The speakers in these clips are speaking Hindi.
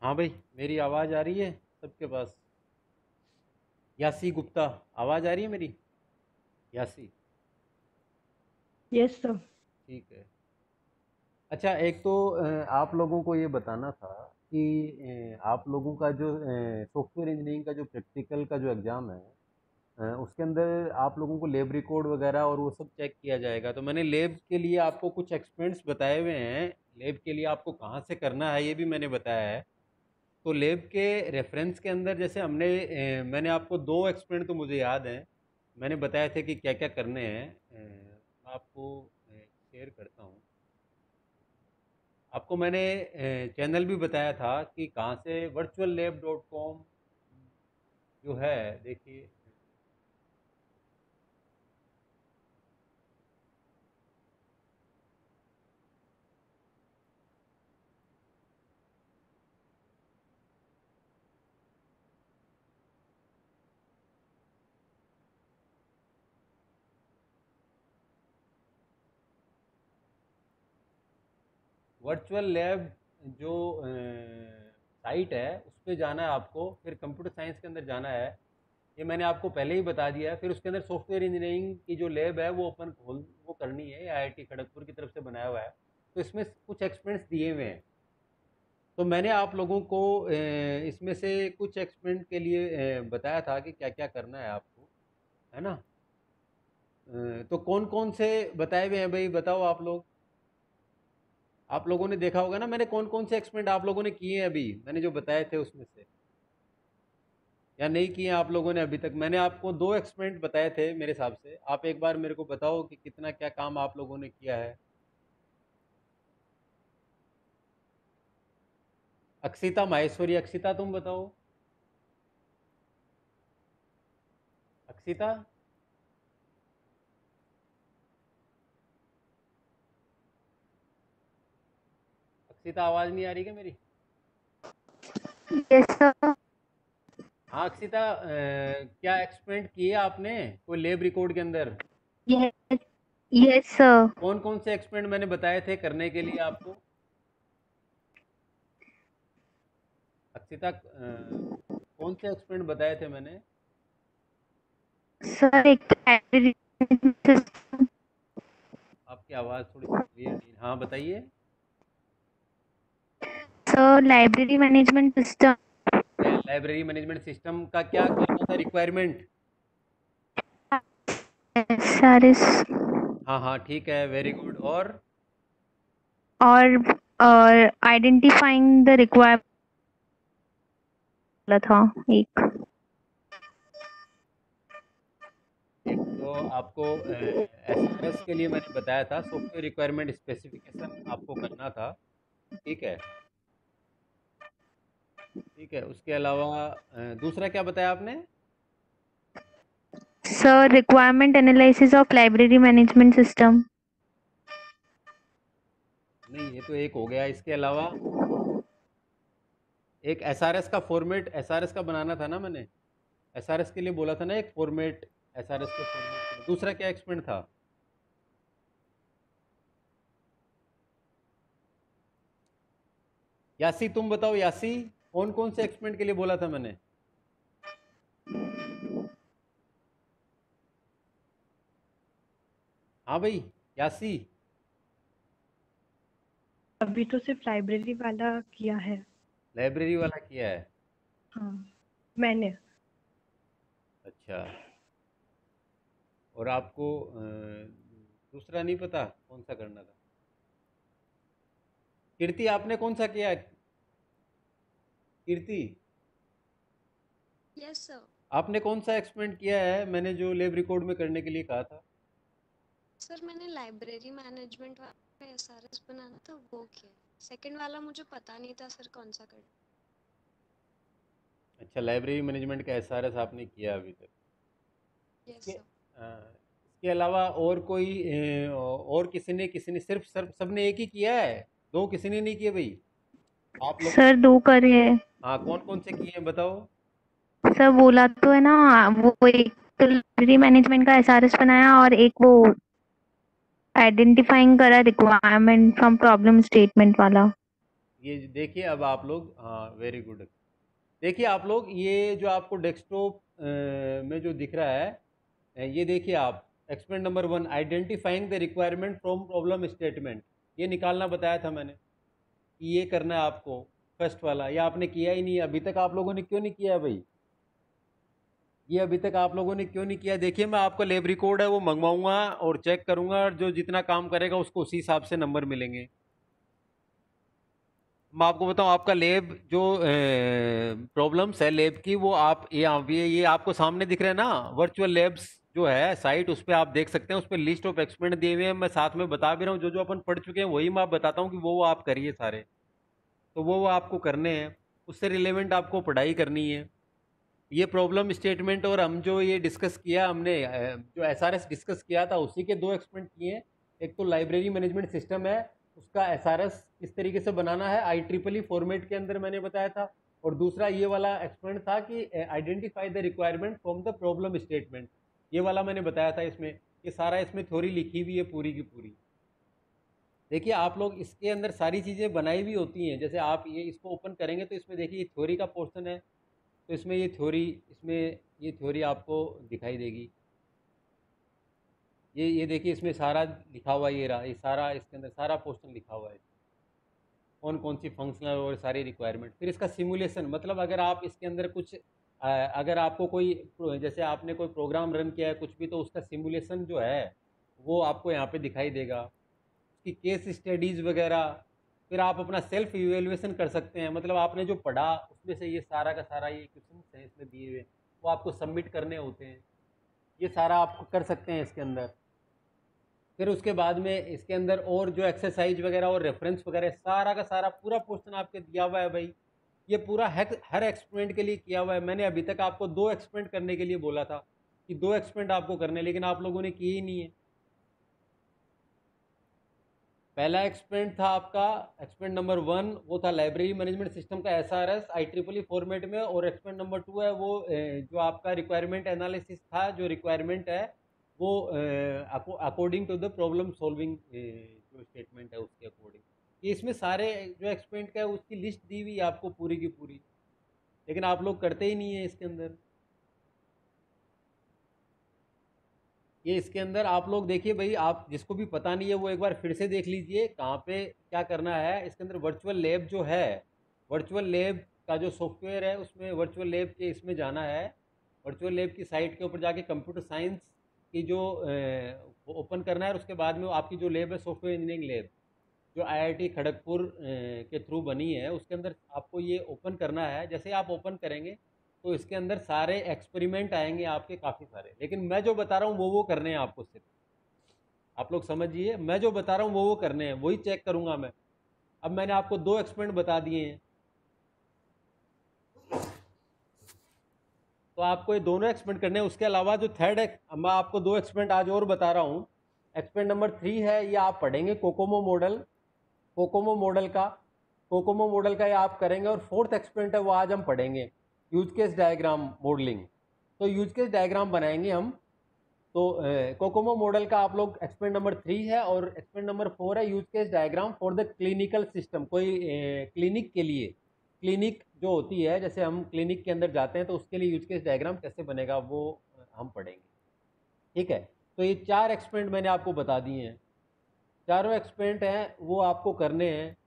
हाँ भाई, मेरी आवाज़ आ रही है सबके पास? यासी गुप्ता, आवाज़ आ रही है मेरी? यासी, यस सर। ठीक है। अच्छा, एक तो आप लोगों को ये बताना था कि आप लोगों का जो सॉफ्टवेयर इंजीनियरिंग का जो प्रैक्टिकल का जो एग्ज़ाम है, उसके अंदर आप लोगों को लैब रिकॉर्ड वगैरह और वो सब चेक किया जाएगा। तो मैंने लैब के लिए आपको कुछ एक्सपेरिमेंट्स बताए हुए हैं। लैब के लिए आपको कहाँ से करना है ये भी मैंने बताया है। तो लैब के रेफरेंस के अंदर जैसे मैंने आपको दो एक्सपेरिमेंट तो मुझे याद हैं, मैंने बताए थे कि क्या क्या करने हैं। मैं आपको शेयर करता हूँ। आपको मैंने चैनल भी बताया था कि कहाँ से virtuallab.com जो है, देखिए। वर्चुअल लैब जो साइट है उस पर जाना है आपको, फिर कंप्यूटर साइंस के अंदर जाना है। ये मैंने आपको पहले ही बता दिया है। फिर उसके अंदर सॉफ्टवेयर इंजीनियरिंग की जो लैब है वो वो करनी है, आईआईटी खड़गपुर की तरफ से बनाया हुआ है। तो इसमें कुछ एक्सपेरिमेंट्स दिए हुए हैं। तो मैंने आप लोगों को इसमें से कुछ एक्सपेरिमेंट के लिए बताया था कि क्या क्या करना है आपको, है ना? तो कौन कौन से बताए हुए हैं भाई, बताओ आप लोग। आप लोगों ने देखा होगा ना, मैंने कौन कौन से एक्सपेरिमेंट आप लोगों ने किए हैं अभी, मैंने जो बताए थे उसमें से, या नहीं किए हैं आप लोगों ने अभी तक? मैंने आपको दो एक्सपेरिमेंट बताए थे मेरे हिसाब से। आप एक बार मेरे को बताओ कि कितना क्या काम आप लोगों ने किया है। अक्षिता माहेश्वरी, अक्षिता तुम बताओ। अक्षिता, अक्षिता आवाज़ नहीं आ रही क्या मेरी? Yes sir. हाँ अक्षिता, क्या एक्सपेरिमेंट किए आपने कोई लैब रिकॉर्ड के अंदर? यस। Yes sir. कौन कौन से एक्सपेरिमेंट मैंने बताए थे करने के लिए आपको? अक्षिता, कौन से एक्सपेरिमेंट बताए थे मैंने? सर एक आपकी आवाज़ थोड़ी सी क्लियर नहीं, हाँ बताइए। Sir library management system. Library management system का क्या करना था रिक्वायरमेंट? सारिस हाँ हाँ ठीक है, वेरी गुड। और और आइडेंटिफाइंग द रिक्वायरमेंट था एक। एक तो आपको एसआरएस के लिए मैंने बताया था, सॉफ्टवेयर रिक्वायरमेंट स्पेसिफिकेशन आपको करना था। ठीक है, ठीक है। उसके अलावा दूसरा क्या बताया आपने? Sir requirement analysis of library management system. नहीं, ये तो एक हो गया। इसके अलावा एक एसआरएस का फॉर्मेट, एसआरएस का बनाना था ना मैंने, एसआरएस के लिए बोला था ना एक फॉर्मेट, एसआरएस के फॉर्मेट के लिए। दूसरा क्या एक्सपेरिमेंट था? यासी तुम बताओ, यासी कौन कौन से एक्सपेरिमेंट के लिए बोला था मैंने? हाँ भाई, यासी। अभी तो सिर्फ लाइब्रेरी वाला किया है। लाइब्रेरी वाला किया है? हाँ, मैंने। अच्छा। और आपको दूसरा नहीं पता कौन सा करना था? कीर्ति, आपने कौन सा किया है? कीर्ति, यस सर। आपने कौन सा एक्सपेरिमेंट किया है मैंने जो लैब रिकॉर्ड में करने के लिए कहा था? सर मैंने लाइब्रेरी मैनेजमेंट वाला एसआरएस बनाना था वो किया। सेकंड वाला मुझे पता नहीं था सर कौन सा करना। अच्छा, लाइब्रेरी मैनेजमेंट का एसआरएस आपने किया अभी तक। यस इसके सर। इसके अलावा और कोई और किसी ने सिर्फ सबने एक ही किया है? दो किसी ने नहीं किए भाई आप लोगों सर ने? दो करे है। हाँ, कौन कौन से किए हैं बताओ। सर बोला तो है ना। वो एक तो लाइब्रेरी मैनेजमेंट का एसआरएस बनाया और एक वो आइडेंटिफाइंग करा रिक्वायरमेंट फ्रॉम प्रॉब्लम स्टेटमेंट वाला। ये देखिए अब आप लोग, हाँ वेरी गुड। देखिए आप लोग, ये जो आपको डेस्कटॉप में जो दिख रहा है, ये देखिए आप, experiment number 1, identifying the requirement from problem statement, ये निकालना बताया था मैंने कि ये करना है आपको। फर्स्ट वाला ये आपने किया ही नहीं, अभी तक आप लोगों ने क्यों नहीं किया है भाई? ये अभी तक आप लोगों ने क्यों नहीं किया? देखिए मैं आपका लैब रिकॉर्ड है वो मंगवाऊंगा और चेक करूंगा, और जो जितना काम करेगा उसको उसी हिसाब से नंबर मिलेंगे। मैं आपको बताऊं, आपका लैब जो प्रॉब्लम्स है लैब की, वो आप ये आपको सामने दिख रहे हैं ना, वर्चुअल लैब्स जो है साइट, उस पर आप देख सकते हैं, उस पर लिस्ट ऑफ एक्सपेरिमेंट दिए हुए हैं। मैं साथ में बता भी रहा हूँ, जो जो अपन पढ़ चुके हैं वही मैं आप बताता हूँ कि वो आप करिए सारे। तो वो आपको करने हैं, उससे रिलेवेंट आपको पढ़ाई करनी है। ये प्रॉब्लम स्टेटमेंट और हम जो ये डिस्कस किया हमने, जो एसआरएस डिस्कस किया था, उसी के दो एक्सपेरिमेंट किए हैं। एक तो लाइब्रेरी मैनेजमेंट सिस्टम है, उसका एसआरएस किस तरीके से बनाना है IEEE फॉर्मेट के अंदर मैंने बताया था। और दूसरा ये वाला एक्सपेरिमेंट था कि identify the requirement from the problem statement, ये वाला मैंने बताया था। इसमें ये सारा इसमें थ्योरी लिखी हुई है पूरी की पूरी। देखिए आप लोग, इसके अंदर सारी चीज़ें बनाई हुई होती हैं। जैसे आप ये इसको ओपन करेंगे तो इसमें देखिए थ्योरी का पोर्शन है, तो इसमें ये थ्योरी, इसमें ये थ्योरी आपको दिखाई देगी। ये देखिए इसमें सारा लिखा हुआ है, ये रहा, ये सारा इसके अंदर सारा पोर्शन लिखा हुआ है, कौन कौन सी फंक्शनल और सारी रिक्वायरमेंट। फिर इसका सिमुलेशन, मतलब अगर आप इसके अंदर कुछ अगर आपको कोई, जैसे आपने कोई प्रोग्राम रन किया है कुछ भी, तो उसका सिमुलेशन जो है वो आपको यहाँ पे दिखाई देगा, उसकी केस स्टडीज़ वगैरह। फिर आप अपना सेल्फ इवेल्युएशन कर सकते हैं, मतलब आपने जो पढ़ा उसमें से ये सारा का सारा ये क्वेश्चन हैं इसमें दिए हुए, वो आपको सबमिट करने होते हैं। ये सारा आप कर सकते हैं इसके अंदर। फिर उसके बाद में इसके अंदर और जो एक्सरसाइज वगैरह और रेफरेंस वगैरह, सारा का सारा पूरा पोर्शन आपके दिया हुआ है भाई। ये पूरा हर एक्सपेरिमेंट के लिए किया हुआ है। मैंने अभी तक आपको 2 एक्सपेरिमेंट करने के लिए बोला था कि 2 एक्सपेरिमेंट आपको करने, लेकिन आप लोगों ने किए ही नहीं है। पहला एक्सपेरिमेंट था आपका, एक्सपेरिमेंट नंबर 1, वो था लाइब्रेरी मैनेजमेंट सिस्टम का एसआरएस IEEE फॉर्मेट में। और एक्सपेरिमेंट नंबर 2 है वो जो आपका रिक्वायरमेंट एनालिसिस था, जो रिक्वायरमेंट है वो according to the problem solving जो स्टेटमेंट है उसके अकॉर्डिंग। ये इसमें सारे जो एक्सपेरिमेंट का है उसकी लिस्ट दी हुई है आपको पूरी की पूरी, लेकिन आप लोग करते ही नहीं है इसके अंदर। ये इसके अंदर आप लोग देखिए भाई, आप जिसको भी पता नहीं है वो एक बार फिर से देख लीजिए कहाँ पे क्या करना है। इसके अंदर वर्चुअल लैब जो है, वर्चुअल लैब का जो सॉफ्टवेयर है उसमें वर्चुअल लैब के इसमें जाना है। वर्चुअल लैब की साइट के ऊपर जाके कंप्यूटर साइंस की जो ओपन करना है, और उसके बाद में वो आपकी जो लैब है सॉफ्टवेयर इंजीनियरिंग लैब, जो IIT खड़गपुर के थ्रू बनी है, उसके अंदर आपको ये ओपन करना है। जैसे आप ओपन करेंगे तो इसके अंदर सारे एक्सपेरिमेंट आएंगे आपके काफ़ी सारे, लेकिन मैं जो बता रहा हूँ वो करने हैं आपको सिर्फ। आप लोग समझिए, मैं जो बता रहा हूँ वो करने हैं, वही चेक करूँगा मैं। अब मैंने आपको 2 एक्सपेरिमेंट बता दिए हैं, तो आपको ये दोनों एक्सपेरिमेंट करने हैं। उसके अलावा जो थर्ड मैं आपको 2 एक्सपेरिमेंट आज और बता रहा हूँ। एक्सपेरिमेंट नंबर 3 है, ये आप पढ़ेंगे कोकोमो मॉडल, कोकोमो मॉडल का, कोकोमो मॉडल का ये आप करेंगे। और फोर्थ एक्सपेरिमेंट है वो आज हम पढ़ेंगे, यूज केस डायग्राम मॉडलिंग। तो यूज केस डायग्राम बनाएंगे हम। तो कोकोमो मॉडल का आप लोग एक्सपेरिमेंट नंबर 3 है, और एक्सपेरिमेंट नंबर 4 है use case diagram for the clinical system. कोई क्लिनिक के लिए, क्लिनिक जो होती है, जैसे हम क्लिनिक के अंदर जाते हैं तो उसके लिए यूज केस डायग्राम कैसे बनेगा वो हम पढ़ेंगे। ठीक है, तो ये 4 एक्सपेरिमेंट मैंने आपको बता दिए हैं, चारों एक्सपेरिमेंट हैं वो आपको करने हैं।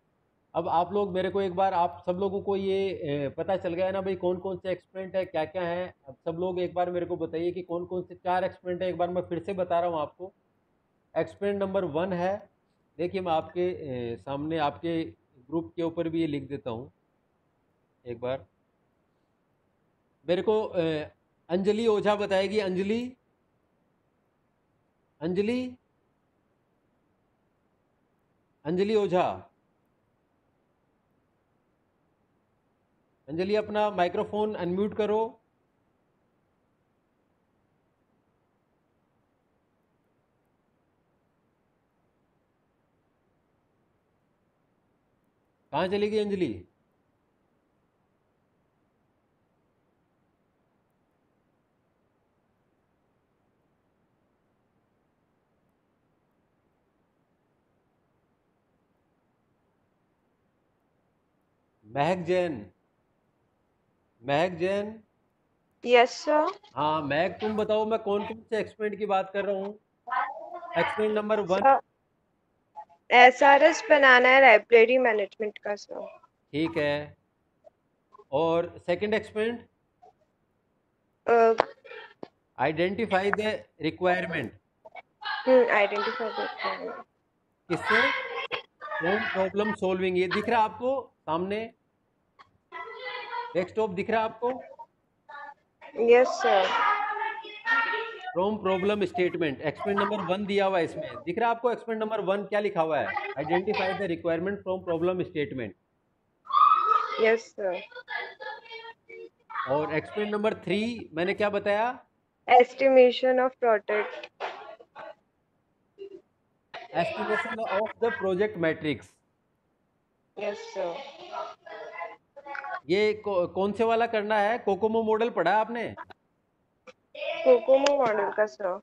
अब आप लोग मेरे को एक बार, आप सब लोगों को ये पता चल गया है ना भाई कौन कौन से एक्सपेरिमेंट है क्या क्या है। अब सब लोग एक बार मेरे को बताइए कि कौन कौन से 4 एक्सपेरिमेंट है। एक बार मैं फिर से बता रहा हूँ आपको। एक्सपेरिमेंट नंबर 1 है, देखिए मैं आपके सामने आपके ग्रुप के ऊपर भी ये लिख देता हूँ एक बार। मेरे को अंजलि ओझा बताएगी, अंजलि, अंजलि, अंजलि ओझा, अंजलि अपना माइक्रोफोन अनम्यूट करो। कहाँ चली गई अंजलि? महक जैन। महक जैन। Yes sir. हाँ महक, तुम बताओ मैं कौन कौन से एक्सपेरिमेंट की बात कर रहा हूँ। Experiment number 1। सर एसआरएस बनाना है लाइब्रेरी मैनेजमेंट का सर। ठीक है। और second experiment, identify the requirement. Identify. किससे? From problem solving. ये दिख रहा है आपको सामने? डेस्कटॉप दिख रहा है आपको? Yes sir. From problem statement. Experiment number 1 दिया हुआ है इसमें, दिख रहा है आपको? एक्सपेरिमेंट नंबर 1 क्या लिखा हुआ है? Identify the requirement from problem statement. Yes sir. और एक्सपेरिमेंट नंबर 3 मैंने क्या बताया? Estimation of product. Estimation of the project matrix. Yes sir. ये कौन से वाला करना है? कोकोमो मॉडल पढ़ा है आपने? कोकोमो मॉडल का सर।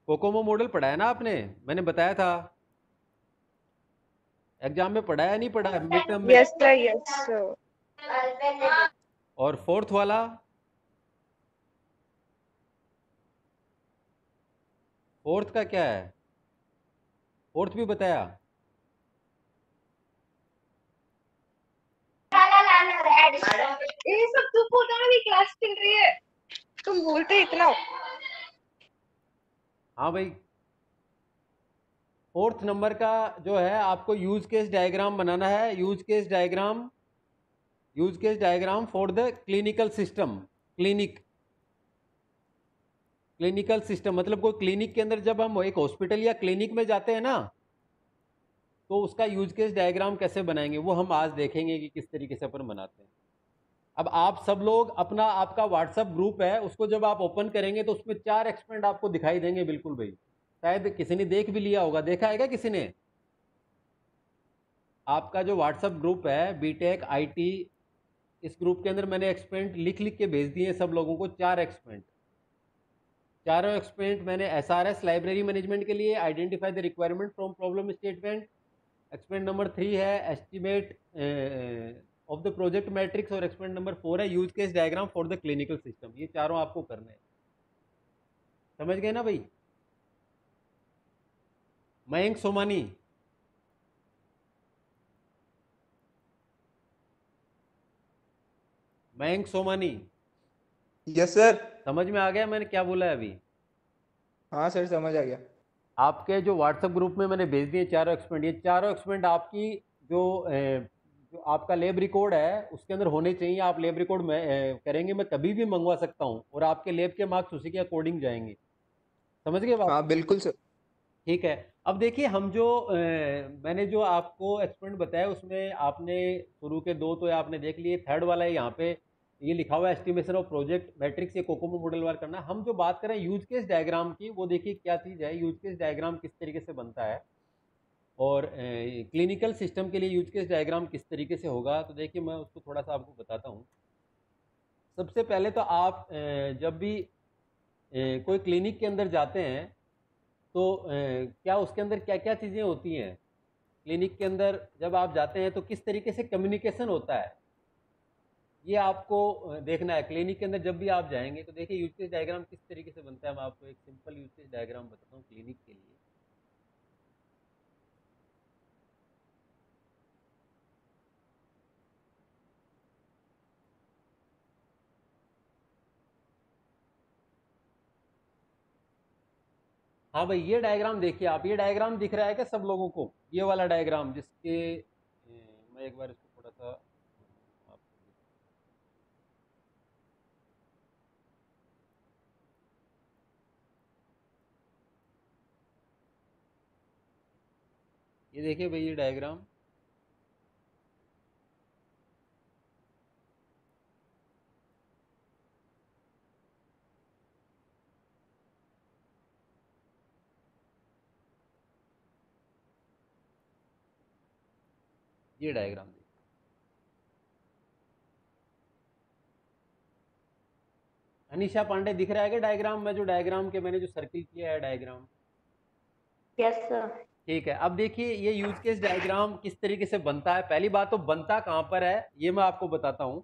कोकोमो मॉडल पढ़ा है ना आपने? मैंने बताया था एग्जाम में, पढ़ा है नहीं पढ़ा मिड टर्म में? Yes sir. Yes sir. और फोर्थ वाला? फोर्थ का क्या है? फोर्थ भी बताया? ये सब चुप होता है, क्लास चल रही है, तुम बोलते इतना हो। हाँ भाई, फोर्थ नंबर का जो है आपको यूज केस डायग्राम बनाना है। Use case diagram, use case diagram for the clinical system. Clinical system मतलब कोई क्लिनिक के अंदर जब हम एक हॉस्पिटल या क्लिनिक में जाते हैं ना, तो उसका यूज केस डायग्राम कैसे बनाएंगे वो हम आज देखेंगे कि किस तरीके से अपन बनाते हैं। अब आप सब लोग अपना, आपका व्हाट्सएप ग्रुप है, उसको जब आप ओपन करेंगे तो उसमें 4 एक्सपेरिमेंट आपको दिखाई देंगे। बिल्कुल भाई, शायद किसी ने देख भी लिया होगा। देखा है क्या किसी ने? आपका जो व्हाट्सएप ग्रुप है बीटेक आईटी, इस ग्रुप के अंदर मैंने एक्सपेरिमेंट लिख लिख के भेज दिए सब लोगों को। 4 एक्सपेरिमेंट, चारों एक्सपेरिमेंट मैंने एसआरएस लाइब्रेरी मैनेजमेंट के लिए, identify the requirement from problem statement. Experiment number 3 है estimate of the project matrix. और एक्सपेरिमेंट नंबर 4 है use case diagram for the clinical system. ये चारों आपको करने हैं। समझ गए ना भाई? Mayank Somani, Mayank Somani, yes sir. समझ में आ गया मैंने क्या बोला है अभी? हाँ सर, समझ आ गया। आपके जो व्हाट्सएप ग्रुप में मैंने भेज दिए चारों एक्सपेरिमेंट। ये चारों एक्सपेरिमेंट आपकी जो जो आपका लैब रिकॉर्ड है उसके अंदर होने चाहिए। आप लैब रिकॉर्ड में करेंगे, मैं कभी भी मंगवा सकता हूँ और आपके लैब के मार्क्स उसी के अकॉर्डिंग जाएंगे। समझ गए बात? हाँ बिल्कुल सर। ठीक है। अब देखिए, हम जो मैंने जो आपको एक्सपेरिमेंट बताया उसमें आपने शुरू के 2 तो आपने देख लिए। थर्ड वाला है यहाँ पे, ये लिखा हुआ है एस्टिमेशन ऑफ प्रोजेक्ट मैट्रिक्स। ये कोकोमो मॉडल वार करना। हम जो बात करें यूज केस डायग्राम की, वो देखिए क्या चीज़ है। यूज केस डायग्राम किस तरीके से बनता है और क्लिनिकल सिस्टम के लिए यूज केस डायग्राम किस तरीके से होगा, तो देखिए मैं उसको थोड़ा सा आपको बताता हूँ। सबसे पहले तो आप जब भी कोई क्लिनिक के अंदर जाते हैं तो क्या उसके अंदर क्या क्या चीज़ें होती हैं? क्लिनिक के अंदर जब आप जाते हैं तो किस तरीके से कम्युनिकेशन होता है, ये आपको देखना है। क्लिनिक के अंदर जब भी आप जाएंगे तो देखिए यूज केस डायग्राम किस तरीके से बनता है। मैं आपको एक सिंपल यूज केस डायग्राम बताता हूँ क्लिनिक के लिए। हाँ भाई, ये डायग्राम देखिए आप। ये डायग्राम दिख रहा है क्या सब लोगों को? ये वाला डायग्राम जिसके मैं एक बार इसको थोड़ा सा आपको, ये देखिए भाई ये डायग्राम। ये डायग्राम देखिए। अनीशा पांडे दिख रहा है क्या डायग्राम में? जो डायग्राम के मैंने जो सर्किल किया है डायग्राम। Yes sir. ठीक है, अब देखिए ये यूज केस डायग्राम किस तरीके से बनता है। पहली बात तो बनता कहाँ पर है ये मैं आपको बताता हूँ।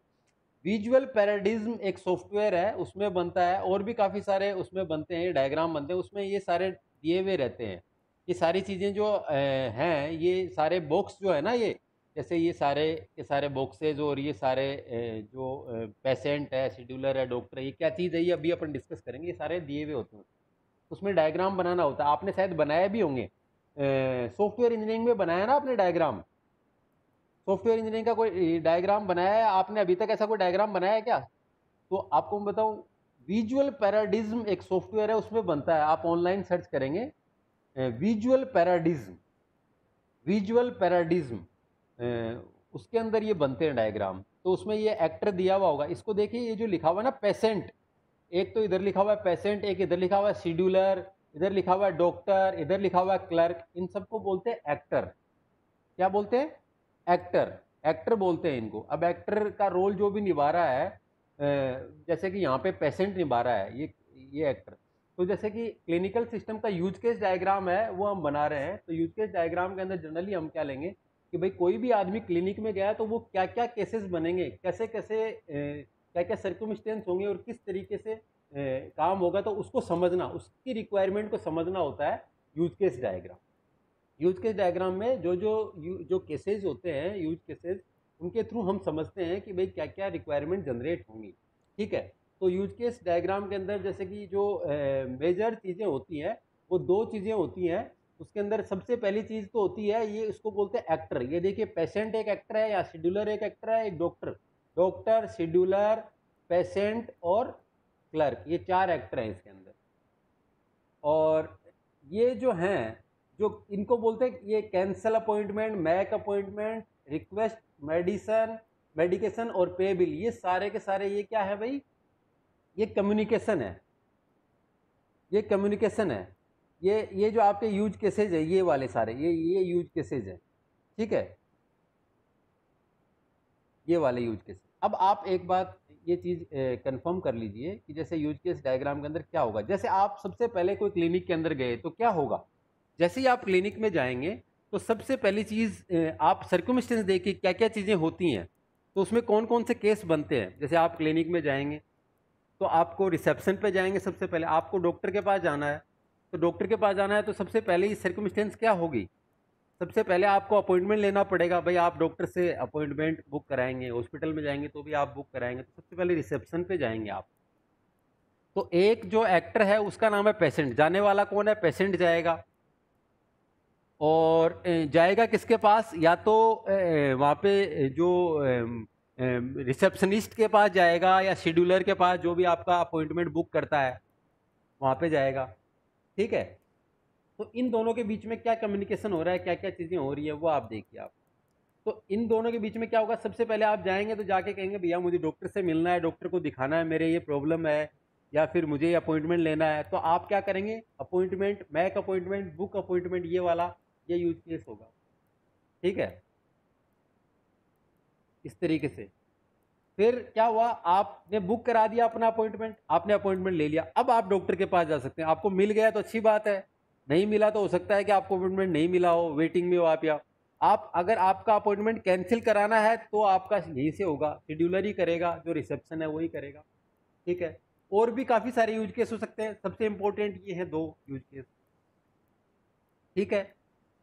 विजुअल पैराडिज्म एक सॉफ्टवेयर है, उसमें बनता है, और भी काफ़ी सारे उसमें बनते हैं, डायग्राम बनते हैं, उसमें ये सारे दिए हुए रहते हैं। ये सारी चीज़ें जो हैं, ये सारे बॉक्स जो है ना, ये जैसे ये सारे के सारे बॉक्सेज, और ये सारे जो पेशेंट है, शेड्यूलर है, डॉक्टर है, ये क्या चीज़ है ये अभी अपन डिस्कस करेंगे। ये सारे दिए हुए होते हैं, उसमें डायग्राम बनाना होता है। आपने शायद बनाया भी होंगे, सॉफ्टवेयर इंजीनियरिंग में बनाया ना आपने डायग्राम। सॉफ्टवेयर इंजीनियरिंग का कोई डायग्राम बनाया है आपने अभी तक? ऐसा कोई डायग्राम बनाया है क्या? तो आपको मैं बताऊं, विजुअल पैराडिज्म एक सॉफ्टवेयर है, उसमें बनता है। आप ऑनलाइन सर्च करेंगे विजुअल पैराडिज्म, विजुअल पैराडिज्म, उसके अंदर ये बनते हैं डायग्राम। तो उसमें ये एक्टर दिया हुआ होगा, इसको देखिए, ये जो लिखा हुआ है ना पेशेंट, एक तो इधर लिखा हुआ है पेशेंट, एक इधर लिखा हुआ है शेड्यूलर, इधर लिखा हुआ है डॉक्टर, इधर लिखा हुआ है क्लर्क, इन सबको बोलते हैं एक्टर। क्या बोलते हैं? एक्टर, एक्टर बोलते हैं इनको। अब एक्टर का रोल जो भी निभा रहा है, जैसे कि यहाँ पे पेशेंट निभा रहा है ये एक्टर। तो जैसे कि क्लिनिकल सिस्टम का यूज केस डायग्राम है वो हम बना रहे हैं, तो यूज केस डायग्राम के अंदर जनरली हम क्या लेंगे कि भाई कोई भी आदमी क्लिनिक में गया तो वो क्या क्या केसेस बनेंगे, कैसे कैसे क्या क्या सर्कमस्टेंस होंगे, और किस तरीके से काम होगा, तो उसको समझना, उसकी रिक्वायरमेंट को समझना होता है use case diagram. Use case diagram में जो केसेस होते हैं, यूज केसेस, उनके थ्रू हम समझते हैं कि भाई क्या क्या रिक्वायरमेंट जनरेट होंगी। ठीक है, तो यूज केस डायग्राम के अंदर जैसे कि जो मेजर चीज़ें होती हैं वो दो चीज़ें होती हैं। उसके अंदर सबसे पहली चीज़ तो होती है, ये इसको बोलते हैं एक्टर। ये देखिए, पेशेंट एक एक्टर है, या शेड्यूलर एक एक्टर है, एक डॉक्टर, डॉक्टर, शेड्यूलर, पेशेंट और क्लर्क, ये चार एक्टर हैं इसके अंदर। और ये जो हैं, जो इनको बोलते हैं, ये cancel appointment, make appointment, request medication और पे बिल, ये सारे के सारे ये क्या है भाई? ये कम्युनिकेशन है, ये कम्युनिकेशन है। ये जो आपके यूज केसेज है, ये वाले सारे, ये यूज केसेज है। ठीक है, ये वाले यूज केस। अब आप एक बात ये चीज़ कंफर्म कर लीजिए कि जैसे यूज केस डायग्राम के अंदर क्या होगा। जैसे आप सबसे पहले कोई क्लिनिक के अंदर गए तो क्या होगा? जैसे ही आप क्लिनिक में जाएंगे तो सबसे पहली चीज़ आप सर्कमस्टेंस देखिए क्या क्या चीज़ें होती हैं, तो उसमें कौन कौन से केस बनते हैं। जैसे आप क्लिनिक में जाएंगे तो आपको रिसेप्शन पे जाएंगे, सबसे पहले आपको डॉक्टर के पास जाना है। तो डॉक्टर के पास जाना है तो सबसे पहले ही सर्कमस्टेंस क्या होगी? सबसे पहले आपको अपॉइंटमेंट लेना पड़ेगा। भाई आप डॉक्टर से अपॉइंटमेंट बुक कराएंगे, हॉस्पिटल में जाएंगे तो भी आप बुक कराएंगे, तो सबसे पहले रिसेप्शन पे जाएंगे आप। तो एक जो एक्टर है उसका नाम है पेशेंट। जाने वाला कौन है? पेशेंट जाएगा। और जाएगा किसके पास? या तो वहाँ पे जो रिसेप्शनिस्ट के पास जाएगा, या शेड्यूलर के पास, जो भी आपका अपॉइंटमेंट बुक करता है वहाँ पे जाएगा। ठीक है, तो इन दोनों के बीच में क्या कम्युनिकेशन हो रहा है, क्या क्या चीज़ें हो रही है, वो आप देखिए आप। तो इन दोनों के बीच में क्या होगा? सबसे पहले आप जाएंगे तो जाके कहेंगे भैया मुझे डॉक्टर से मिलना है, डॉक्टर को दिखाना है, मेरे ये प्रॉब्लम है, या फिर मुझे अपॉइंटमेंट लेना है। तो आप क्या करेंगे? Appointment, make appointment, book appointment, ये वाला ये यूज केस होगा। ठीक है, इस तरीके से। फिर क्या हुआ? आपने बुक करा दिया अपना अपॉइंटमेंट, आपने अपॉइंटमेंट ले लिया। अब आप डॉक्टर के पास जा सकते हैं। आपको मिल गया तो अच्छी बात है, नहीं मिला तो हो सकता है कि आपको अपॉइंटमेंट नहीं मिला हो, वेटिंग में हो आप। या आप अगर आपका अपॉइंटमेंट कैंसिल कराना है तो आपका यहीं से होगा, शेड्यूलर ही करेगा, जो रिसेप्शन है वही करेगा। ठीक है, और भी काफ़ी सारे यूज केस हो सकते हैं, सबसे इंपॉर्टेंट ये है दो यूज केस। ठीक है,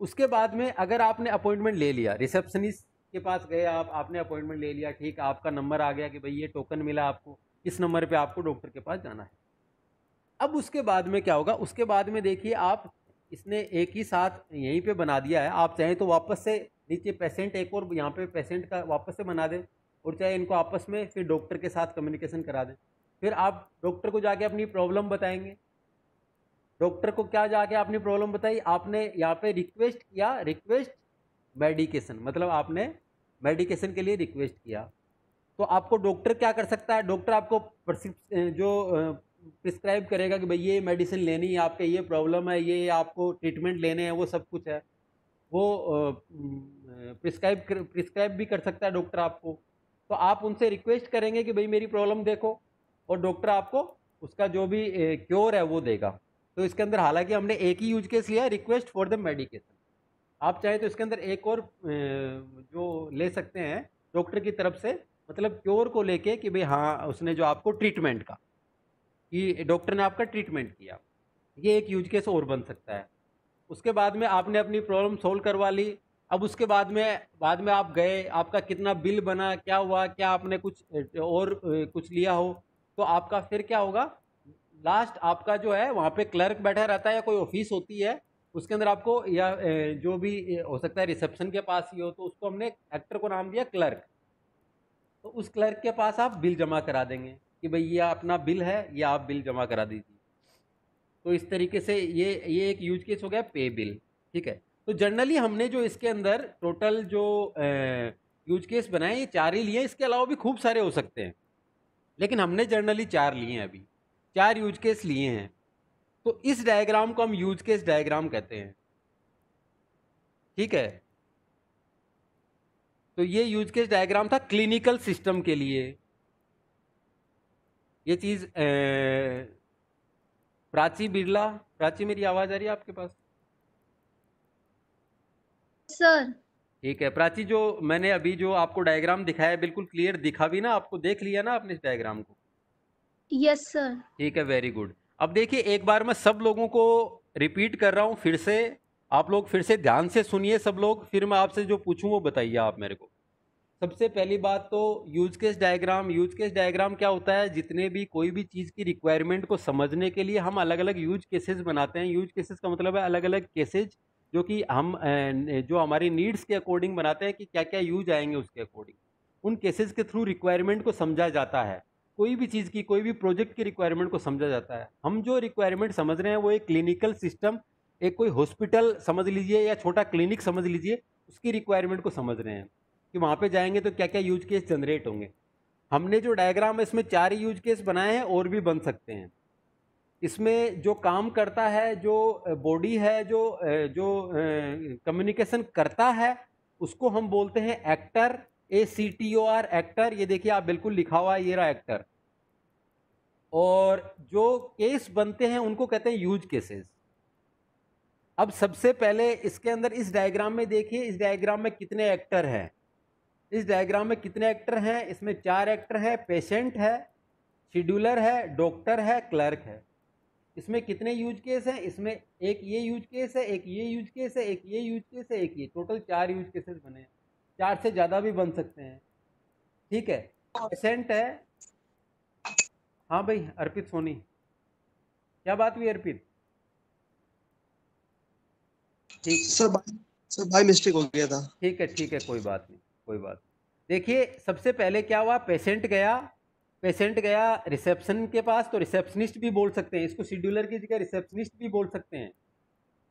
उसके बाद में अगर आपने अपॉइंटमेंट ले लिया, रिसेप्शनिस्ट के पास गए आप, आपने अपॉइंटमेंट ले लिया, ठीक, आपका नंबर आ गया कि भाई ये टोकन मिला आपको, इस नंबर पे आपको डॉक्टर के पास जाना है। अब उसके बाद में क्या होगा? उसके बाद में देखिए आप, इसने एक ही साथ यहीं पे बना दिया है। आप चाहें तो वापस से नीचे पेशेंट, एक और यहाँ पे पेशेंट का वापस से बना दें, और चाहे इनको आपस में फिर डॉक्टर के साथ कम्युनिकेशन करा दें। फिर आप डॉक्टर को जाके अपनी प्रॉब्लम बताएंगे। डॉक्टर को क्या जाके अपनी प्रॉब्लम बताई? आपने यहाँ पे रिक्वेस्ट किया, रिक्वेस्ट मेडिकेशन, मतलब आपने मेडिकेशन के लिए रिक्वेस्ट किया। तो आपको डॉक्टर क्या कर सकता है? डॉक्टर आपको प्रिस्क्राइब करेगा कि भाई ये मेडिसिन लेनी है, आपके ये प्रॉब्लम है, ये आपको ट्रीटमेंट लेने हैं, वो सब कुछ है। वो प्रिस्क्राइब भी कर सकता है डॉक्टर आपको। तो आप उनसे रिक्वेस्ट करेंगे कि भाई मेरी प्रॉब्लम देखो, और डॉक्टर आपको उसका जो भी क्योर है वो देगा। तो इसके अंदर हालांकि हमने एक ही यूज केस लिया है, रिक्वेस्ट फॉर द मेडिकेशन। आप चाहें तो इसके अंदर एक और जो ले सकते हैं डॉक्टर की तरफ से, मतलब क्योर को लेके कि भाई हाँ उसने जो आपको ट्रीटमेंट का, कि डॉक्टर ने आपका ट्रीटमेंट किया, ये एक यूज केस और बन सकता है। उसके बाद में आपने अपनी प्रॉब्लम सोल्व करवा ली। अब उसके बाद में आप गए, आपका कितना बिल बना, क्या हुआ, क्या आपने कुछ और कुछ लिया हो, तो आपका फिर क्या होगा, लास्ट आपका जो है वहाँ पे क्लर्क बैठा रहता है या कोई ऑफिस होती है उसके अंदर आपको, या जो भी हो सकता है रिसेप्शन के पास ही हो, तो उसको हमने एक्टर को नाम दिया क्लर्क। तो उस क्लर्क के पास आप बिल जमा करा देंगे कि भाई ये अपना बिल है, ये आप बिल जमा करा दीजिए। तो इस तरीके से ये एक यूज केस हो गया पे बिल। ठीक है, तो जनरली हमने जो इसके अंदर टोटल जो यूज केस बनाए ये 4 ही लिए हैं, इसके अलावा भी खूब सारे हो सकते हैं, लेकिन हमने जनरली 4 लिए हैं, अभी 4 यूज केस लिए हैं। तो इस डायग्राम को हम यूज केस डायग्राम कहते हैं। ठीक है, तो ये यूज केस डायग्राम था क्लिनिकल सिस्टम के लिए। ये चीज प्राची बिरला, प्राची मेरी आवाज आ रही है आपके पास? सर। ठीक है प्राची, जो मैंने अभी जो आपको डायग्राम दिखाया बिल्कुल क्लियर दिखा भी ना आपको, देख लिया ना आपने इस डायग्राम को? Yes sir. ठीक है, वेरी गुड। अब देखिए एक बार मैं सब लोगों को रिपीट कर रहा हूँ फिर से, आप लोग फिर से ध्यान से सुनिए सब लोग, फिर मैं आपसे जो पूछूं वो बताइए आप मेरे को। सबसे पहली बात तो use case diagram. Use case diagram क्या होता है, जितने भी कोई भी चीज़ की रिक्वायरमेंट को समझने के लिए हम अलग अलग यूज केसेस बनाते हैं। यूज केसेस का मतलब है अलग अलग केसेज जो कि हम जो हमारी नीड्स के अकॉर्डिंग बनाते हैं कि क्या क्या यूज आएंगे उसके अकॉर्डिंग, उन केसेस के थ्रू रिक्वायरमेंट को समझा जाता है। कोई भी चीज़ की, कोई भी प्रोजेक्ट की रिक्वायरमेंट को समझा जाता है। हम जो रिक्वायरमेंट समझ रहे हैं वो एक क्लिनिकल सिस्टम, एक कोई हॉस्पिटल समझ लीजिए या छोटा क्लिनिक समझ लीजिए, उसकी रिक्वायरमेंट को समझ रहे हैं कि वहाँ पे जाएंगे तो क्या क्या यूज केस जनरेट होंगे। हमने जो डायग्राम है इसमें 4 ही यूज केस बनाए हैं, और भी बन सकते हैं। इसमें जो काम करता है, जो बॉडी है, जो कम्युनिकेशन करता है, उसको हम बोलते हैं एक्टर, ACTOR एक्टर। ये देखिए आप बिल्कुल लिखा हुआ है, ये रहा एक्टर। और जो केस बनते हैं उनको कहते हैं यूज केसेस। अब सबसे पहले इसके अंदर इस डायग्राम में देखिए, इस डायग्राम में कितने एक्टर हैं। इस डायग्राम में कितने एक्टर हैं, इसमें 4 एक्टर हैं। पेशेंट है, शेड्यूलर है, डॉक्टर है, क्लर्क है। इसमें कितने यूज केस हैं, इसमें एक ये यूज केस है, एक ये यूज केस है, एक ये यूज केस है, एक ये, टोटल 4 यूज केसेस बने हैं। 4 से ज़्यादा भी बन सकते हैं। ठीक है, पेशेंट है। हाँ भाई अर्पित सोनी, क्या बात हुई अर्पित? ठीक सर भाई मिस्टेक हो गया था। ठीक है, ठीक है, कोई बात नहीं, कोई बात नहीं। देखिए सबसे पहले क्या हुआ, पेशेंट गया रिसेप्शन के पास, तो रिसेप्शनिस्ट भी बोल सकते हैं इसको, शेड्यूलर की जगह रिसेप्शनिस्ट भी बोल सकते हैं।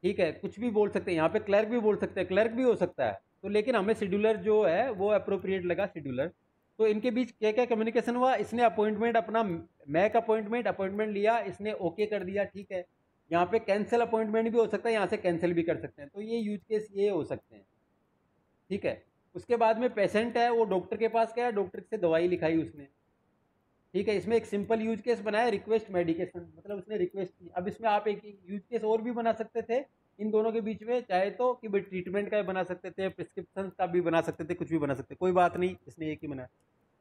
ठीक है, कुछ भी बोल सकते हैं, यहाँ पे क्लर्क भी बोल सकते हैं, क्लर्क भी हो सकता है। तो लेकिन हमें शेड्यूलर जो है वो अप्रोप्रिएट लगा, शेड्यूलर। तो इनके बीच क्या क्या कम्युनिकेशन हुआ, इसने अपॉइंटमेंट अपना मैक अपॉइंटमेंट लिया, इसने ओके कर दिया। ठीक है, यहाँ पे कैंसिल अपॉइंटमेंट भी हो सकता है, यहाँ से कैंसिल भी कर सकते हैं। तो ये यूज केस ये हो सकते हैं। ठीक है, उसके बाद में पेशेंट है, वो डॉक्टर के पास गया, डॉक्टर से दवाई लिखाई उसने। ठीक है, इसमें एक सिंपल यूज केस बनाया, रिक्वेस्ट मेडिकेशन, मतलब उसने रिक्वेस्ट की। अब इसमें आप एक यूज केस और भी बना सकते थे इन दोनों के बीच में, चाहे तो कि भाई ट्रीटमेंट का भी बना सकते थे, प्रिस्क्रिप्शन का भी बना सकते थे, कुछ भी बना सकते, कोई बात नहीं, इसने एक ही बनाया।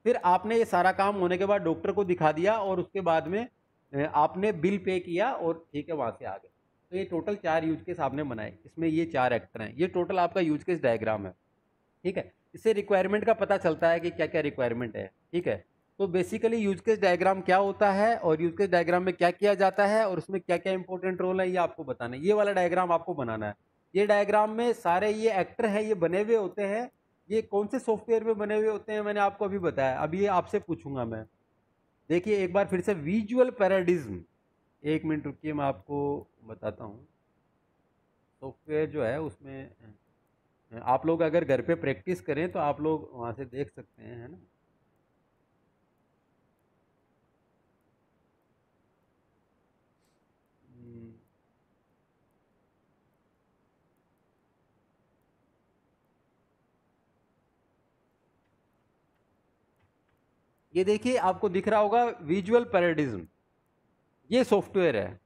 फिर आपने ये सारा काम होने के बाद डॉक्टर को दिखा दिया, और उसके बाद में आपने बिल पे किया, और ठीक है वहाँ से आ गए। तो ये टोटल 4 यूज केस आपने बनाए, इसमें ये 4 एक्टर हैं। ये टोटल आपका यूज केस डायग्राम है। ठीक है, इससे रिक्वायरमेंट का पता चलता है कि क्या क्या रिक्वायरमेंट है। ठीक है, तो बेसिकली यूज केस डायग्राम क्या होता है और यूज केस डायग्राम में क्या किया जाता है और उसमें क्या क्या इंपॉर्टेंट रोल है, ये आपको बताना है। ये वाला डायग्राम आपको बनाना है। ये डायग्राम में सारे ये एक्टर हैं, ये बने हुए होते हैं। ये कौन से सॉफ्टवेयर में बने हुए होते हैं मैंने आपको अभी बताया, अभी ये आपसे पूछूंगा मैं। देखिए एक बार फिर से विजुअल पैराडिज्म, 1 मिनट रुकिए मैं आपको बताता हूँ। सॉफ्टवेयर जो है उसमें आप लोग अगर घर पे प्रैक्टिस करें तो आप लोग वहाँ से देख सकते हैं, है ना। ये देखिए आपको दिख रहा होगा विजुअल पैराडिज्म, ये सॉफ्टवेयर है।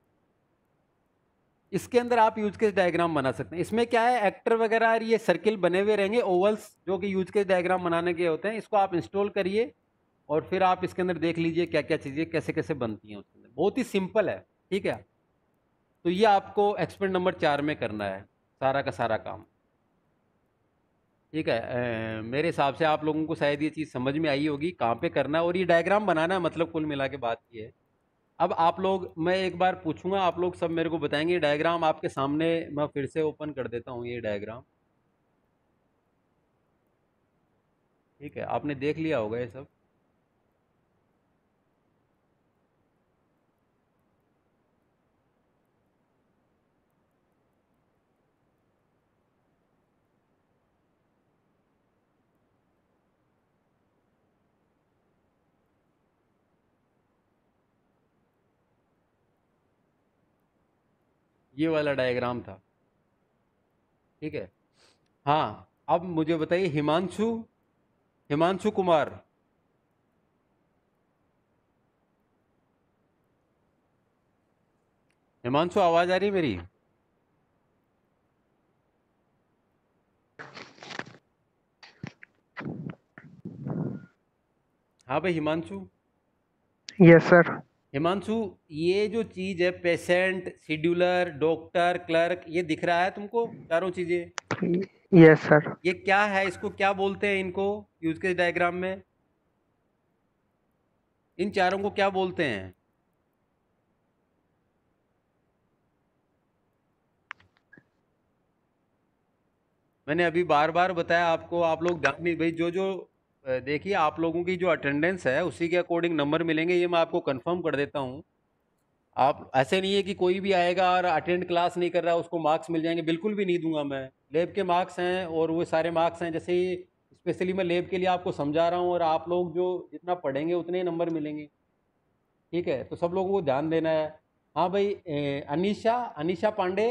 इसके अंदर आप यूज केस डायग्राम बना सकते हैं। इसमें क्या है, एक्टर वगैरह और ये सर्किल बने हुए रहेंगे, ओवल्स, जो कि यूज केस डायग्राम बनाने के होते हैं। इसको आप इंस्टॉल करिए और फिर आप इसके अंदर देख लीजिए क्या क्या चीज़ें कैसे कैसे बनती हैं उसके अंदर। बहुत ही सिंपल है, ठीक है। तो ये आपको एक्सपेरिमेंट नंबर 4 में करना है सारा का सारा काम, ठीक है। मेरे हिसाब से आप लोगों को शायद ये चीज़ समझ में आई होगी कहाँ पे करना है और ये डायग्राम बनाना है, मतलब कुल मिला के बात ये है। अब आप लोग, मैं एक बार पूछूंगा, आप लोग सब मेरे को बताएंगे। डायग्राम आपके सामने मैं फिर से ओपन कर देता हूँ ये डायग्राम, ठीक है। आपने देख लिया होगा ये सब। ये वाला डायग्राम था, ठीक है। हाँ, अब मुझे बताइए, हिमांशु, हिमांशु कुमार, हिमांशु आवाज आ रही है मेरी? हाँ भाई हिमांशु। Yes sir. हिमांशु, ये जो चीज है, पेशेंट, शेड्यूलर, डॉक्टर, क्लर्क, ये दिख रहा है तुमको चारों चीजें? Yes sir. ये क्या है, इसको क्या बोलते हैं, इनको यूज केस डायग्राम में इन चारों को क्या बोलते हैं? मैंने अभी बार बार बताया आपको, आप लोग ध्यान नहीं, भाई जो जो देखिए, आप लोगों की जो अटेंडेंस है उसी के अकॉर्डिंग नंबर मिलेंगे, ये मैं आपको कंफर्म कर देता हूँ। आप ऐसे नहीं है कि कोई भी आएगा और अटेंड क्लास नहीं कर रहा उसको मार्क्स मिल जाएंगे, बिल्कुल भी नहीं दूंगा मैं। लैब के मार्क्स हैं और वो सारे मार्क्स हैं, जैसे स्पेशली मैं लैब के लिए आपको समझा रहा हूँ, और आप लोग जो जितना पढ़ेंगे उतने ही नंबर मिलेंगे, ठीक है। तो सब लोगों को ध्यान देना है। हाँ भाई, अनीशा, अनीशा पांडे,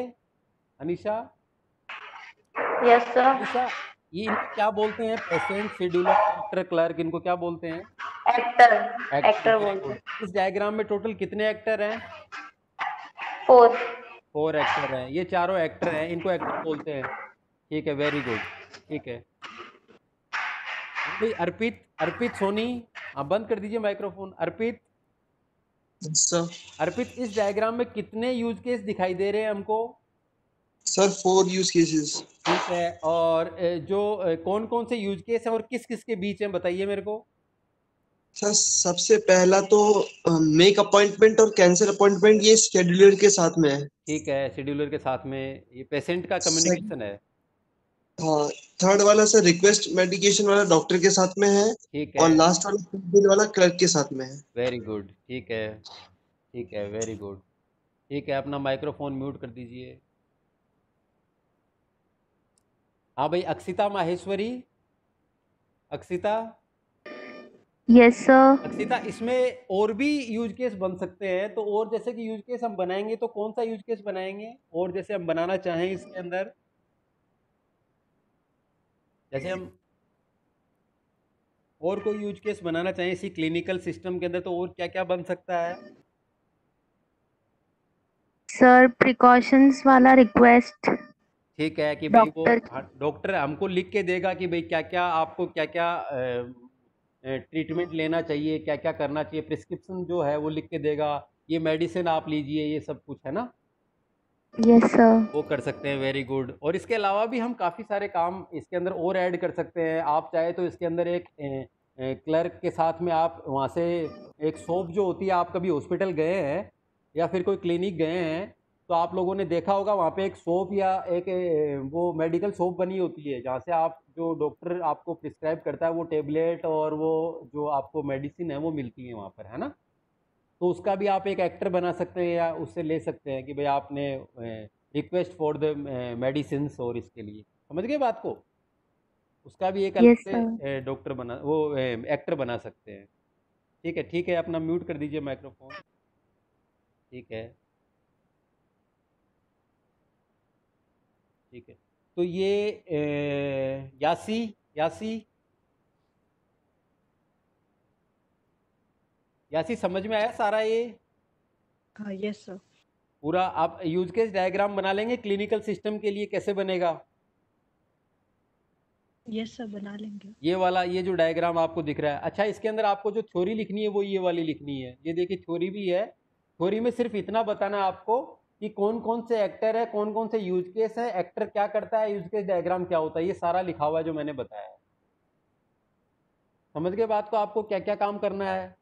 अनीशा, यस सर। अनीशा, ये इनको क्या बोलते हैं? पेशेंट, शेड्यूलर, एक्टर, क्लर्क, इनको क्या बोलते हैं? एक्टर। एक्टर, एक्टर वेरी बोलते गुड। हैं। इस डायग्राम में टोटल कितने एक्टर हैं? 4। 4 एक्टर हैं, ये चारों एक्टर हैं, इनको एक्टर बोलते हैं, ठीक है, वेरी गुड, ठीक है। हाँ भाई अर्पित, अर्पित सोनी, आप बंद कर दीजिए माइक्रोफोन। अर्पित, सर अर्पित, इस डायग्राम में कितने यूज केस दिखाई दे रहे हैं हमको? Sir 4 use cases. ठीक है, और जो कौन कौन से यूज केस हैं और किस किस के बीच हैं, बताइए मेरे को। सर सबसे पहला तो मेक अपॉइंटमेंट और कैंसिल अपॉइंटमेंट, ये शेड्यूलर के साथ में है। ठीक है, शेड्यूलर के साथ में, ये पेशेंट का Sec- कम्युनिकेशन है। हाँ, थर्ड वाला सर रिक्वेस्ट मेडिकेशन वाला डॉक्टर के साथ में है, ठीक और है, लास्ट वाला बिल वाला क्लर्क के साथ में है। वेरी गुड, ठीक है, ठीक है, वेरी गुड, ठीक है। अपना माइक्रोफोन म्यूट कर दीजिए। हाँ भाई अक्षिता माहेश्वरी, अक्षिता, यस सर। अक्षिता, इसमें और भी यूज केस बन सकते हैं, तो और जैसे कि यूज केस हम बनाएंगे तो कौन सा यूज केस बनाएंगे, और जैसे हम बनाना चाहें इसके अंदर, जैसे हम और कोई यूज केस बनाना चाहें इसी क्लिनिकल सिस्टम के अंदर, तो और क्या क्या बन सकता है? सर प्रिकॉशंस वाला रिक्वेस्ट ठीक है कि भाई वो डॉक्टर। डॉक्टर हमको लिख के देगा कि भाई क्या क्या आपको क्या क्या ट्रीटमेंट लेना चाहिए, क्या क्या करना चाहिए, प्रिस्क्रिप्शन जो है वो लिख के देगा, ये मेडिसिन आप लीजिए, ये सब कुछ है ना, यस सर। वो कर सकते हैं, वेरी गुड। और इसके अलावा भी हम काफ़ी सारे काम इसके अंदर और ऐड कर सकते हैं। आप चाहे तो इसके अंदर एक क्लर्क के साथ में आप वहाँ से एक सोप जो होती है, आप कभी हॉस्पिटल गए हैं या फिर कोई क्लिनिक गए हैं तो आप लोगों ने देखा होगा वहाँ पे एक सोप या एक वो मेडिकल सोप बनी होती है, जहाँ से आप जो डॉक्टर आपको प्रिस्क्राइब करता है वो टेबलेट और वो जो आपको मेडिसिन है वो मिलती है वहाँ पर, है ना। तो उसका भी आप एक एक्टर बना सकते हैं या उससे ले सकते हैं कि भाई आपने रिक्वेस्ट फॉर द मेडिसिन, और इसके लिए, समझ गए बात को, उसका भी एक अलग यस सर। से डॉक्टर बना, वो एक्टर बना सकते हैं, ठीक है। ठीक है, अपना म्यूट कर दीजिए माइक्रोफोन, ठीक है, ठीक है। तो ये यासी, यासी, यासी, समझ में आया सारा ये? हाँ यस सर। पूरा आप यूज केस डायग्राम बना लेंगे क्लिनिकल सिस्टम के लिए, कैसे बनेगा? यस सर, बना लेंगे। ये वाला, ये जो डायग्राम आपको दिख रहा है। अच्छा, इसके अंदर आपको जो थ्योरी लिखनी है वो ये वाली लिखनी है। ये देखिए थ्योरी भी है। थ्योरी में सिर्फ इतना बताना है आपको कि कौन कौन से एक्टर है, कौन कौन से यूज केस है, एक्टर क्या करता है, यूज केस डायग्राम क्या होता है, ये सारा लिखा हुआ है जो मैंने बताया है। समझ गए बात को? आपको क्या क्या काम करना है।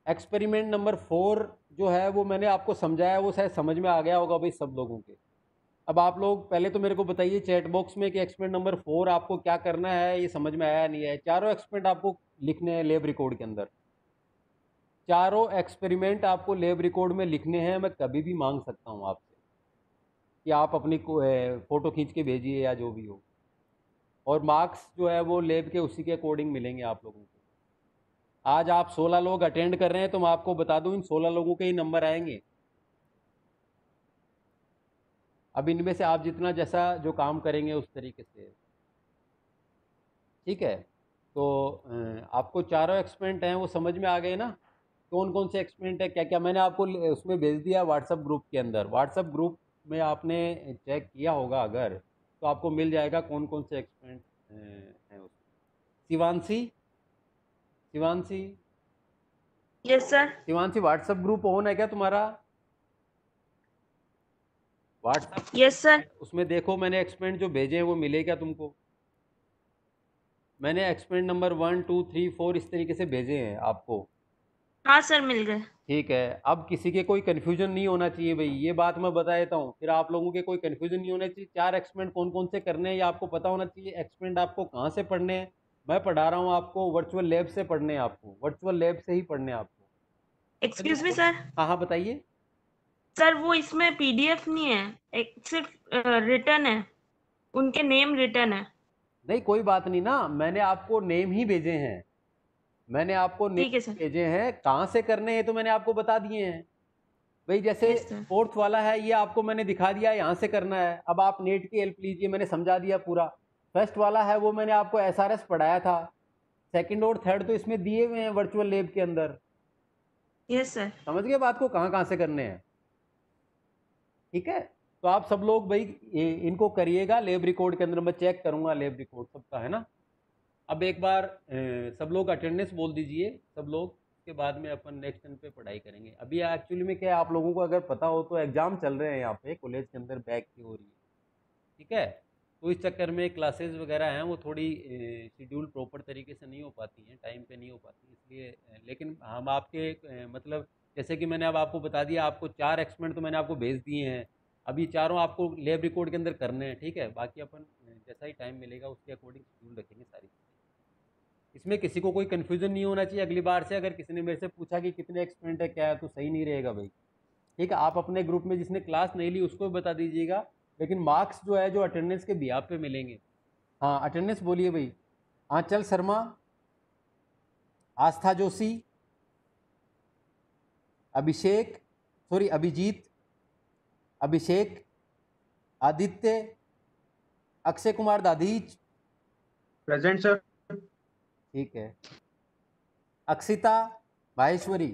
एक्सपेरिमेंट नंबर 4 जो है वो मैंने आपको समझाया, वो शायद समझ में आ गया होगा भाई सब लोगों के। अब आप लोग पहले तो मेरे को बताइए चैट बॉक्स में कि एक्सपेरिमेंट नंबर 4 आपको क्या करना है, ये समझ में आया नहीं है? चारों एक्सपेरिमेंट आपको लिखने हैं लेब रिकॉर्ड के अंदर। चारों एक्सपेरिमेंट आपको लेब रिकॉर्ड में लिखने हैं। मैं कभी भी मांग सकता हूँ आपसे कि आप अपनी फ़ोटो खींच के भेजिए या जो भी हो, और मार्क्स जो है वो लेब के उसी के अकॉर्डिंग मिलेंगे आप लोगों को। आज आप 16 लोग अटेंड कर रहे हैं तो मैं आपको बता दूं इन 16 लोगों के ही नंबर आएंगे। अब इनमें से आप जितना जैसा जो काम करेंगे उस तरीके से, ठीक है? तो आपको चारों एक्सपेरिमेंट हैं वो समझ में आ गए ना? कौन कौन से एक्सपेरिमेंट है, क्या क्या मैंने आपको उसमें भेज दिया व्हाट्सएप ग्रुप के अंदर। व्हाट्सएप ग्रुप में आपने चेक किया होगा अगर, तो आपको मिल जाएगा कौन कौन से एक्सपेरिमेंट हैं उसमें। Shivanshi, Shivanshi, yes sir. Shivanshi WhatsApp group on है क्या तुम्हारा? WhatsApp yes sir. उसमें देखो मैंने एक्सपेरिमेंट जो भेजे हैं वो मिले क्या तुमको? मैंने एक्सपेरिमेंट नंबर 1 2 3 4 इस तरीके से भेजे हैं आपको। हाँ सर, मिल गए। ठीक है, अब किसी के कोई कन्फ्यूजन नहीं होना चाहिए भाई, ये बात मैं बता देता हूँ, फिर आप लोगों के कोई कन्फ्यूजन नहीं होना चाहिए। 4 एक्सपेरिमेंट कौन कौन से करने हैं ये आपको पता होना चाहिए। एक्सपेरिमेंट आपको कहाँ से पढ़ने हैं? मैं पढ़ा रहा हूँ आपको वर्चुअल लैब से पढ़ने हैं, आपको वर्चुअल लैब से ही पढ़ने हैं आपको। Excuse me sir. हाँ हाँ बताइए। सर वो इसमें पीडीएफ नहीं है, एक सिर्फ रिटर्न है, उनके नेम रिटर्न है। नहीं कोई बात नहीं ना, मैंने आपको नेम ही भेजे हैं, मैंने आपको नेम ठीक है सर। भेजे हैं। कहाँ से करने हैं तो मैंने आपको बता दिए हैं भाई। जैसे यस सर। 4th वाला है ये आपको मैंने दिखा दिया यहाँ से करना है। अब आप नेट की हेल्प लीजिए, मैंने समझा दिया पूरा। फर्स्ट वाला है वो मैंने आपको एसआरएस पढ़ाया था। सेकंड और थर्ड तो इसमें दिए हुए हैं वर्चुअल लैब के अंदर। Yes sir. समझ गए बात को, कहाँ कहाँ से करने हैं? ठीक है, तो आप सब लोग भाई इनको करिएगा लेब रिकॉर्ड के अंदर। मैं चेक करूंगा लेब रिकॉर्ड सबका, है ना? अब एक बार सब लोग अटेंडेंस बोल दीजिए सब लोग, के बाद में अपन नेक्स्ट टर्न पे पढ़ाई करेंगे। अभी एक्चुअली में क्या है, आप लोगों को अगर पता हो तो एग्जाम चल रहे हैं यहाँ पे कॉलेज के अंदर, बैक की हो रही है, ठीक है? तो इस चक्कर में क्लासेस वगैरह हैं वो थोड़ी शेड्यूल प्रॉपर तरीके से नहीं हो पाती हैं, टाइम पे नहीं हो पाती, इसलिए लेकिन हम आपके मतलब जैसे कि मैंने अब आपको बता दिया, आपको 4 एक्सपेरिमेंट तो मैंने आपको भेज दिए हैं। अभी चारों आपको लैब रिकॉर्ड के अंदर करने हैं, ठीक है? बाकी अपन जैसा ही टाइम मिलेगा उसके अकॉर्डिंग शेड्यूल रखेंगे सारी चीज़ें। इसमें किसी को कोई कन्फ्यूजन नहीं होना चाहिए। अगली बार से अगर किसी ने मेरे से पूछा कि कितने एक्सपेरिमेंट है क्या है, तो सही नहीं रहेगा भाई, ठीक है? आप अपने ग्रुप में जिसने क्लास नहीं ली उसको भी बता दीजिएगा, लेकिन मार्क्स जो है जो अटेंडेंस के बिहाफ पे मिलेंगे। हाँ अटेंडेंस बोलिए भाई। Anchal Sharma, Astha Joshi, Abhishek, sorry Abhijeet, Abhishek, Aditya, Akshay Kumar Dadhich, present sir. ठीक है। Akshita Maheshwari,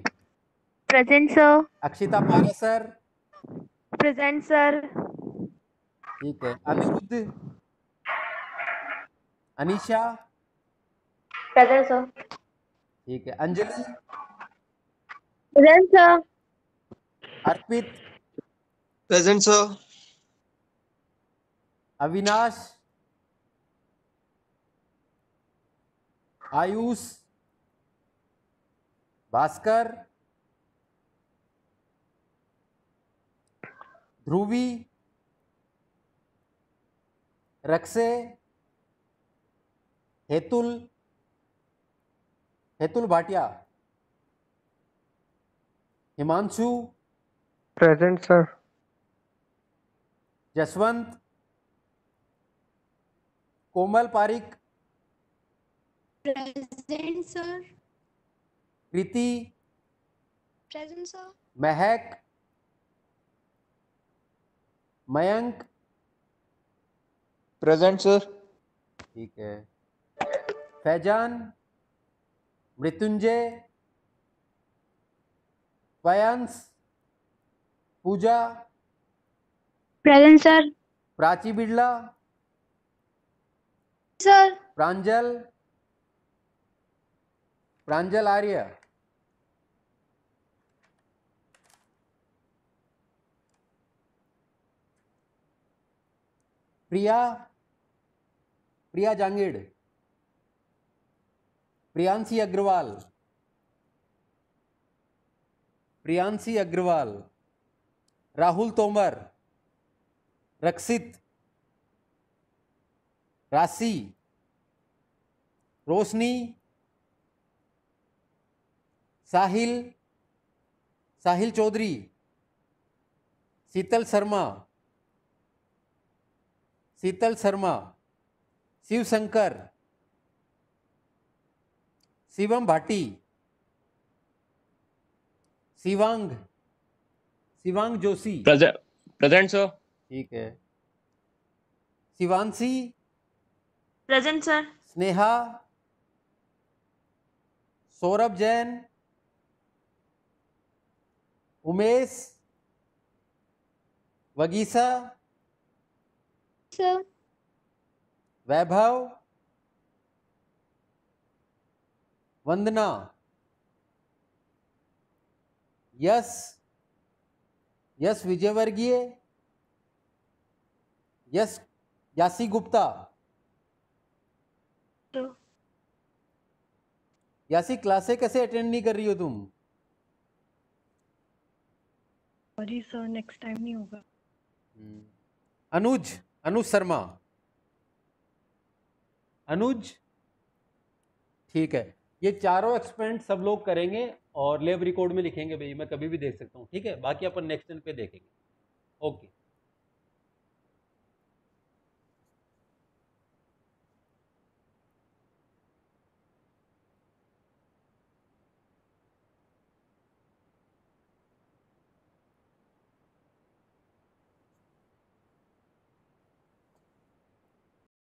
present sir. Akshita Parashar, present sir. ठीक है। Aniruddh, Anisha, present sir. ठीक है। Anjali, present sir. Arpit, present sir. Avinash, Ayush, Bhaskar, Dhruvi, Rakshe, Hetul, Hetul Bhatia, Himanshu, present sir. Jaswant, Komal Pareek, present sir. Preeti, present sir. Mahak, Mayank, present sir. ठीक है। फैजान, मृत्युंजय, वयांश, पूजा, present sir. Prachi Birla, sir. Pranjal, Pranjal Arya, Priya, Priya Jangid, Priyanshi Agrawal, Priyanshi Agrawal, Rahul Tomar, Rakshit, Rashi, Roshni, Sahil, Sahil Chaudhary, Sheetal Sharma, Sheetal Sharma, Shiv Shankar, Shivam Bhati, Shivang, Shivang Joshi, present sir. ठीक है, Shivanshi, present sir. Sneha, Saurabh Jain, Umesh, Vagisha, sir. Vaibhav, Vandana, Yash, Yash Vijayvargiya, Yash, Yashi Gupta, तो यासी क्लासे कैसे अटेंड नहीं कर रही हो तुम? सॉरी सर, नेक्स्ट टाइम नहीं होगा। अनुज, अनुज शर्मा, अनुज, ठीक है। ये चारों एक्सपेरिमेंट सब लोग करेंगे और लैब रिकॉर्ड में लिखेंगे भाई, मैं कभी भी देख सकता हूँ, ठीक है। बाकी अपन नेक्स्ट दिन पे देखेंगे। ओके।